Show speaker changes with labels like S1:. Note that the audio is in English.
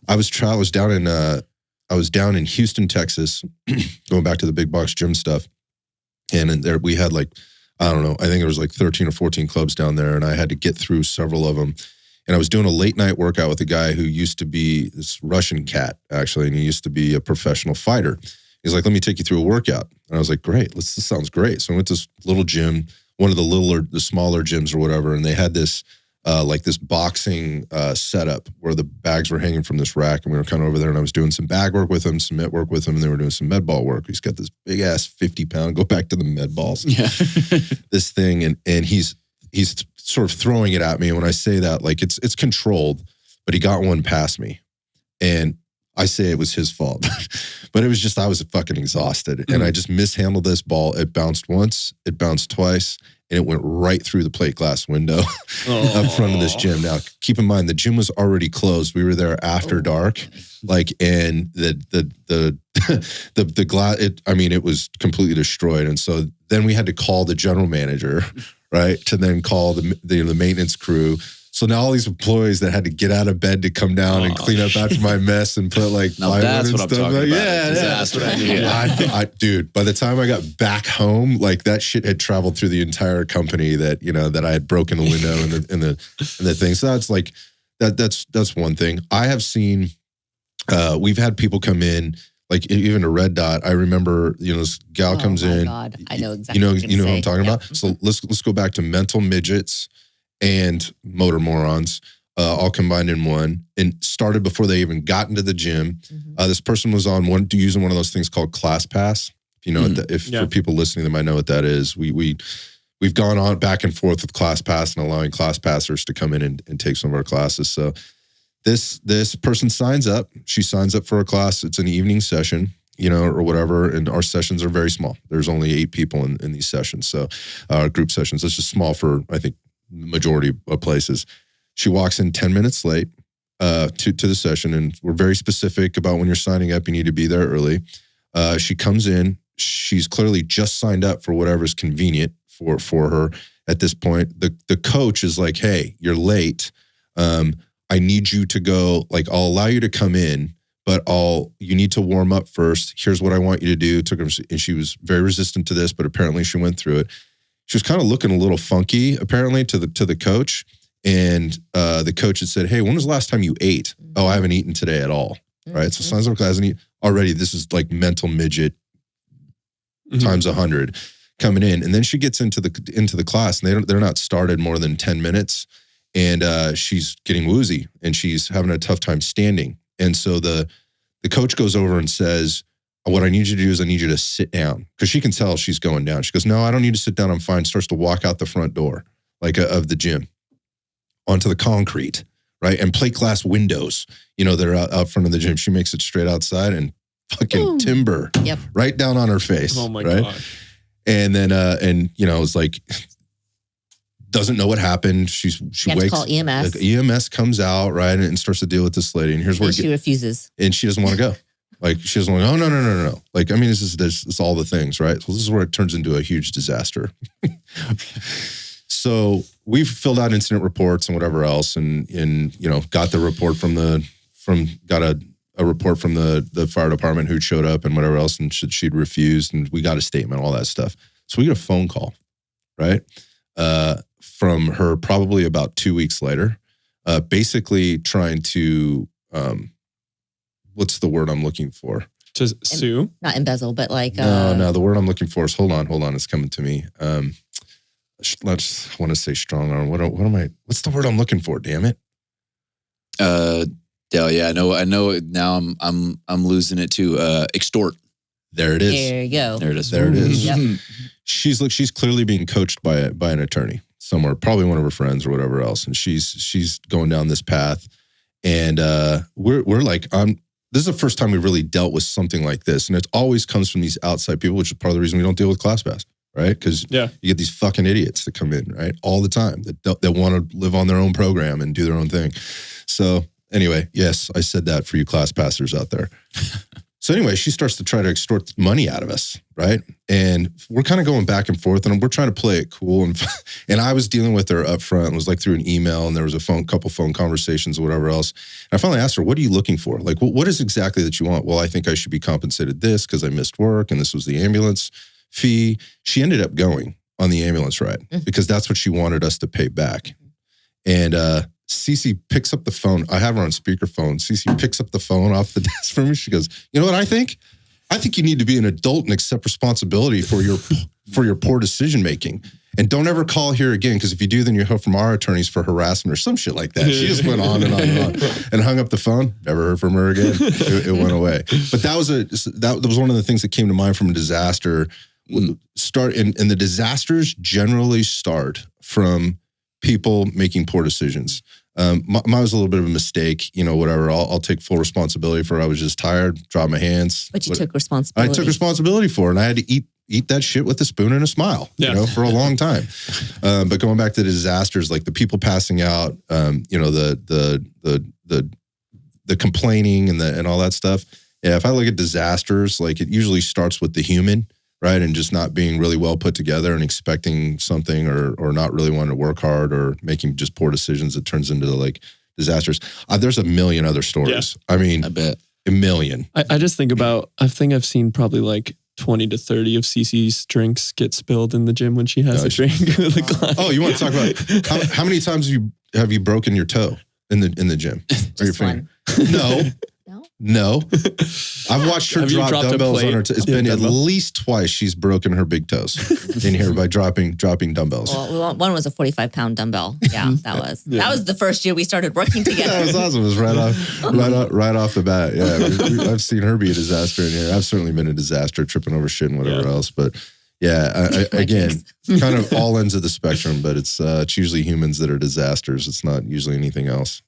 S1: I was down in Houston, Texas, going back to the big box gym stuff. And there we had like, I don't know, I think it was like 13 or 14 clubs down there, and I had to get through several of them. And I was doing a late night workout with a guy who used to be this Russian cat, actually, and he used to be a professional fighter. He's like, let me take you through a workout. And I was like, great, this sounds great. So I went to this little gym, one of the smaller gyms or whatever, and they had this this boxing setup where the bags were hanging from this rack, and we were kind of over there, and I was doing some bag work with him, some mitt work with him, and they were doing some med ball work. He's got this big ass 50-pound, go back to the med balls, this thing, and he's sort of throwing it at me. And when I say that, like it's controlled, but he got one past me, and I say it was his fault, but it was just, I was fucking exhausted, and I just mishandled this ball. It bounced once, it bounced twice, and it went right through the plate glass window up front of this gym. Now, keep in mind, the gym was already closed. We were there after dark, and the glass, it was completely destroyed. And so then we had to call the general manager, right, to then call the maintenance crew. So now all these employees that had to get out of bed to come down and clean up after my mess and put like
S2: now that's what I'm talking about.
S1: That's what I dude, by the time I got back home, like that shit had traveled through the entire company that I had broken the window and the thing. So that's like that's one thing. I have seen we've had people come in, like even to Red Dot. I remember, this gal comes in.
S3: God. I know exactly
S1: you know what I'm talking about?
S3: Mm-hmm.
S1: So let's go back to mental midgets and motor morons, all combined in one, and started before they even got into the gym. This person was using one of those things called ClassPass. If you know for people listening, they might know what that is. We've gone on back and forth with ClassPass and allowing ClassPassers to come in and take some of our classes. So this person signs up. She signs up for a class. It's an evening session, or whatever. And our sessions are very small. There's only 8 people in these sessions. So group sessions. It's just small for, I think, majority of places. She walks in 10 minutes late to the session, and we're very specific about when you're signing up, you need to be there early. She comes in, she's clearly just signed up for whatever's convenient for her at this point. The coach is like, hey, you're late. I need you to go, like, I'll allow you to come in, but you need to warm up first. Here's what I want you to do. And she was very resistant to this, but apparently she went through it. She was kind of looking a little funky, apparently, to the coach. And the coach had said, hey, when was the last time you ate? Oh, I haven't eaten today at all. Right? So signs up class, and already this is like mental midget times 100 coming in. And then she gets into the class, and they're not started more than 10 minutes. And she's getting woozy, and she's having a tough time standing. And so the coach goes over and says, what I need you to do is I need you to sit down, because she can tell she's going down. She goes, no, I don't need to sit down. I'm fine. Starts to walk out the front door, like of the gym, onto the concrete, right? And plate glass windows, they're out front of the gym. She makes it straight outside, and fucking timber right down on her face.
S4: Oh my
S1: right?
S4: God.
S1: And then, it's like, doesn't know what happened. She wakes.
S3: Call EMS.
S1: EMS comes out, right, and starts to deal with this lady. And here's where
S3: she refuses.
S1: And she doesn't want to go. Like, she doesn't want to go, oh, no. Like, I mean, it's all the things, right? So this is where it turns into a huge disaster. So we've filled out incident reports and whatever else, and got the report got a report from the fire department who showed up and whatever else, and she'd refused, and we got a statement, all that stuff. So we get a phone call, right? From her probably about 2 weeks later, basically trying to, what's the word I'm looking for?
S4: To sue?
S3: Not embezzle, but like...
S1: No, the word I'm looking for is, hold on, it's coming to me. I want to say strong arm. What's the word I'm looking for, damn it?
S2: Yeah, I know now I'm losing it too. Extort.
S1: There it is.
S3: There you go.
S2: There it is.
S1: There it is.
S3: Yep.
S1: She's clearly being coached by an attorney somewhere, probably one of her friends or whatever else, and she's going down this path, and we're like, this is the first time we've really dealt with something like this, and it always comes from these outside people, which is part of the reason we don't deal with ClassPass, right? Because you get these fucking idiots that come in, right, all the time that want to live on their own program and do their own thing. So anyway, yes, I said that for you ClassPassers out there. So anyway, she starts to try to extort money out of us, right? And we're kind of going back and forth, and we're trying to play it cool. And I was dealing with her up front. It was like through an email, and there was a couple phone conversations or whatever else. And I finally asked her, what are you looking for? Like, what is exactly that you want? Well, I think I should be compensated this because I missed work, and this was the ambulance fee. She ended up going on the ambulance ride because that's what she wanted us to pay back. And Cece picks up the phone. I have her on speakerphone. Cece picks up the phone off the desk for me. She goes, you know what I think? I think you need to be an adult and accept responsibility for your poor decision making. And don't ever call here again, because if you do, then you hear from our attorneys for harassment or some shit like that. She just went on and on and on and hung up the phone. Never heard from her again. It went away. But that was one of the things that came to mind from a disaster. And the disasters generally start from people making poor decisions. Mine was a little bit of a mistake, whatever. I'll take full responsibility for it. I was just tired, dropped my hands.
S3: But you took responsibility.
S1: I took responsibility for it, and I had to eat that shit with a spoon and a smile, for a long time. But going back to the disasters, like the people passing out, the complaining and all that stuff. Yeah, if I look at disasters, like it usually starts with the human, right? And just not being really well put together and expecting something or not really wanting to work hard or making just poor decisions that turns into like disasters. There's a million other stories. Yeah. I mean,
S2: I bet.
S1: A million.
S4: I just think about, I think I've seen probably like 20 to 30 of Cece's drinks get spilled in the gym when she has a drink with a client.
S1: Oh, you want to talk about how many times have you broken your toe in the gym? Or your finger? No. I've watched her drop dumbbells on her. It's been at least twice she's broken her big toes in here by dropping dumbbells.
S3: Well, one was a 45-pound dumbbell. Yeah, that was the first year we started working together.
S1: That was awesome. It was right off the bat. Yeah, I've seen her be a disaster in here. I've certainly been a disaster, tripping over shit and whatever else. But yeah, again, kind of all ends of the spectrum. But it's usually humans that are disasters. It's not usually anything else.